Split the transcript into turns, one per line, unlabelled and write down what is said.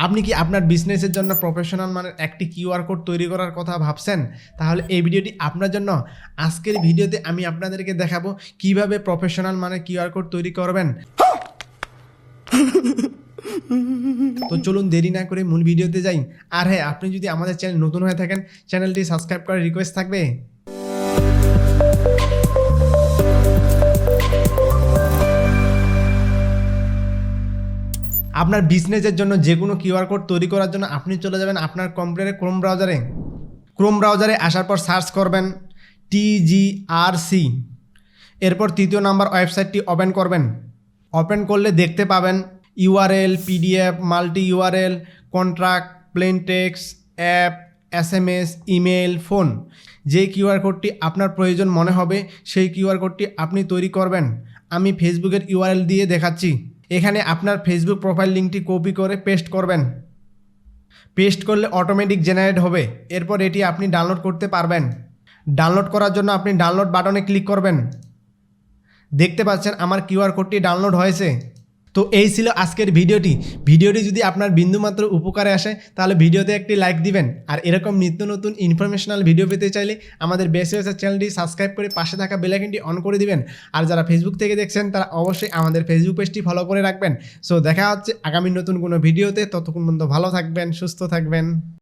আপনি কি আপনার বিজনেসের জন্য প্রফেশনাল মানের একটি কিউআর কোড তৈরি করার কথা ভাবছেন? তাহলে এই ভিডিওটি আপনার জন্য। আজকের ভিডিওতে আমি আপনাদেরকে দেখাবো কিভাবে প্রফেশনাল মানের কিউআর কোড তৈরি করবেন। তো চলুন দেরি না করে মূল ভিডিওতে যাই। আর হ্যাঁ, আপনি যদি আমাদের চ্যানেল নতুন হয়ে থাকেন, চ্যানেলটি সাবস্ক্রাইব করার রিকোয়েস্ট থাকবে। আপনার বিজনেসের জন্য যে কোনো কিউআর কোড তৈরি করার জন্য আপনি চলে যাবেন আপনার কম্পিউটারে ক্রোম ব্রাউজারে আসার পর সার্চ করবেন TGRC। এরপর তৃতীয় নাম্বার ওয়েবসাইটটি ওপেন করবেন। ওপেন করলে দেখতে পাবেন URL, PDF, multi URL, contract, plane text, app, SMS, email, phone. যে কিউআর কোডটি আপনার প্রয়োজন মনে হবে সেই কিউআর কোডটি আপনি তৈরি করবেন। আমি ফেসবুকের ইউআরএল দিয়ে দেখাচ্ছি। এখানে আপনার ফেসবুক প্রোফাইল লিঙ্কটি কপি করে পেস্ট করবেন। পেস্ট করলে অটোমেটিক জেনারেট হবে। এরপর এটি আপনি ডাউনলোড করতে পারবেন। ডাউনলোড করার জন্য আপনি ডাউনলোড বাটনে ক্লিক করবেন। দেখতে পাচ্ছেন আমার কিউআর কোডটি ডাউনলোড হয়েছে। তো এই ছিল আজকের ভিডিওটি যদি আপনার বিন্দুমাত্র উপকারে আসে তাহলে ভিডিওতে একটি লাইক দিবেন। আর এরকম নিত্য নতুন ইনফরমেশনাল ভিডিও পেতে চাইলে আমাদের বেসিওসের চ্যানেলটি সাবস্ক্রাইব করে পাশে থাকা বেল আইকনটি অন করে দিবেন। আর যারা ফেসবুক থেকে দেখছেন তারা অবশ্যই আমাদের ফেসবুক পেজটি ফলো করে রাখবেন। সো দেখা হচ্ছে আগামী নতুন কোনো ভিডিওতে। ততক্ষণ পর্যন্ত ভালো থাকবেন, সুস্থ থাকবেন।